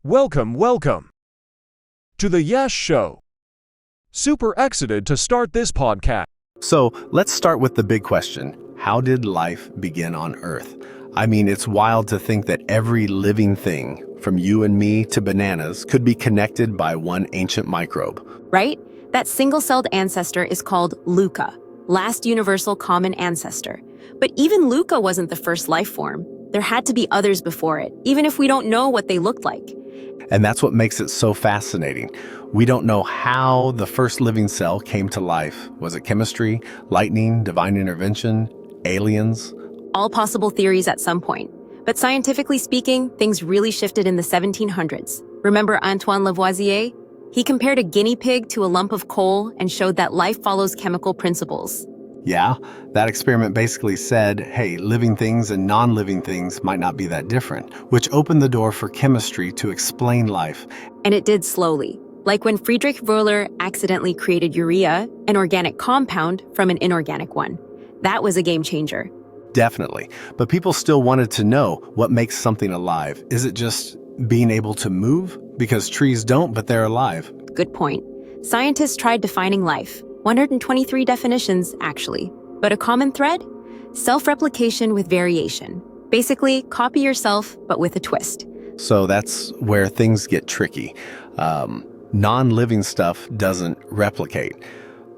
Welcome to the YASH show. Super excited to start this podcast. So let's start with the big question. How did life begin on Earth? I mean, it's wild to think that every living thing, from you and me to bananas, could be connected by one ancient microbe. Right? That single-celled ancestor is called LUCA, last universal common ancestor. But even LUCA wasn't the first life form. There had to be others before it, even if we don't know what they looked like. And that's what makes it so fascinating. We don't know how the first living cell came to life. Was it chemistry, lightning, divine intervention, aliens? All possible theories at some point. But scientifically speaking, things really shifted in the 1700s. Remember Antoine Lavoisier? He compared a guinea pig to a lump of coal and showed that life follows chemical principles. Yeah, that experiment basically said, hey, living things and non-living things might not be that different, which opened the door for chemistry to explain life. And it did slowly. Like when Friedrich Wöhler accidentally created urea, an organic compound, from an inorganic one. That was a game changer. Definitely. But people still wanted to know what makes something alive. Is it just being able to move? Because trees don't, but they're alive. Good point. Scientists tried defining life. 123 definitions, actually. But a common thread? Self-replication with variation. Basically, copy yourself, but with a twist. So that's where things get tricky. Non-living stuff doesn't replicate,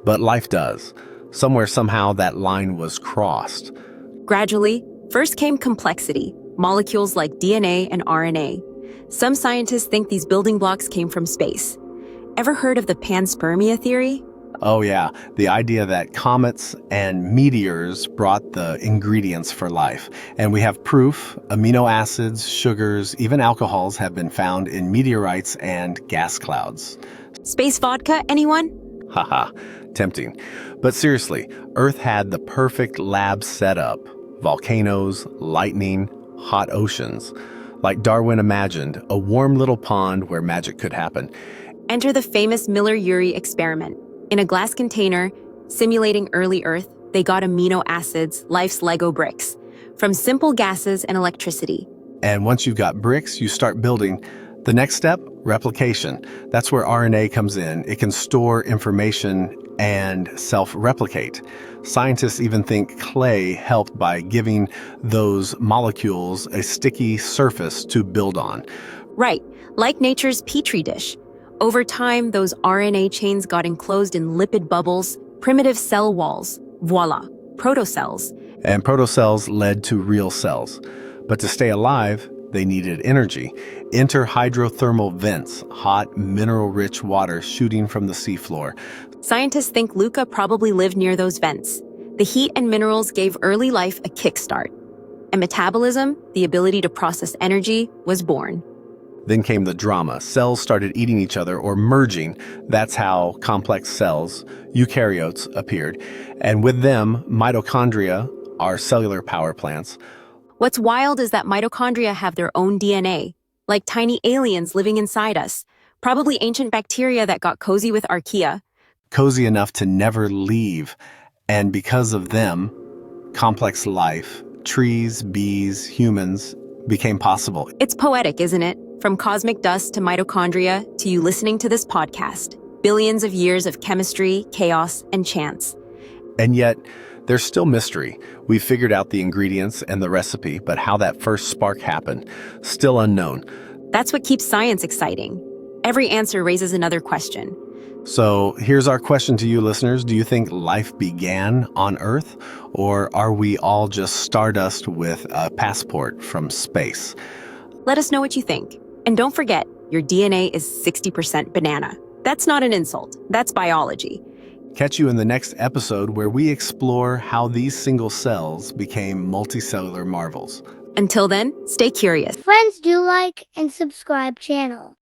but life does. Somewhere, somehow, that line was crossed. Gradually, first came complexity, molecules like DNA and RNA. Some scientists think these building blocks came from space. Ever heard of the panspermia theory? Oh yeah, the idea that comets and meteors brought the ingredients for life. And we have proof: amino acids, sugars, even alcohols have been found in meteorites and gas clouds. Space vodka, anyone? Haha, tempting. But seriously, Earth had the perfect lab setup. Volcanoes, lightning, hot oceans. Like Darwin imagined, a warm little pond where magic could happen. Enter the famous Miller-Urey experiment. In a glass container, simulating early Earth, they got amino acids, life's Lego bricks, from simple gases and electricity. And once you've got bricks, you start building. The next step, replication. That's where RNA comes in. It can store information and self-replicate. Scientists even think clay helped by giving those molecules a sticky surface to build on. Right, like nature's petri dish. Over time, those RNA chains got enclosed in lipid bubbles, primitive cell walls. Voila, protocells. And protocells led to real cells. But to stay alive, they needed energy. Enter hydrothermal vents, hot, mineral-rich water shooting from the seafloor. Scientists think LUCA probably lived near those vents. The heat and minerals gave early life a kickstart. And metabolism, the ability to process energy, was born. Then came the drama. Cells started eating each other or merging. That's how complex cells, eukaryotes, appeared. And with them, mitochondria, our cellular power plants. What's wild is that mitochondria have their own DNA, like tiny aliens living inside us, probably ancient bacteria that got cozy with archaea. Cozy enough to never leave. And because of them, complex life, trees, bees, humans, became possible. It's poetic, isn't it? From cosmic dust to mitochondria to you listening to this podcast. Billions of years of chemistry, chaos, and chance. And yet, there's still mystery. We've figured out the ingredients and the recipe, but how that first spark happened, still unknown. That's what keeps science exciting. Every answer raises another question. So here's our question to you listeners. Do you think life began on Earth, or are we all just stardust with a passport from space? Let us know what you think. And don't forget, your DNA is 60% banana. That's not an insult. That's biology. Catch you in the next episode where we explore how these single cells became multicellular marvels. Until then, stay curious. Friends, do like and subscribe channel.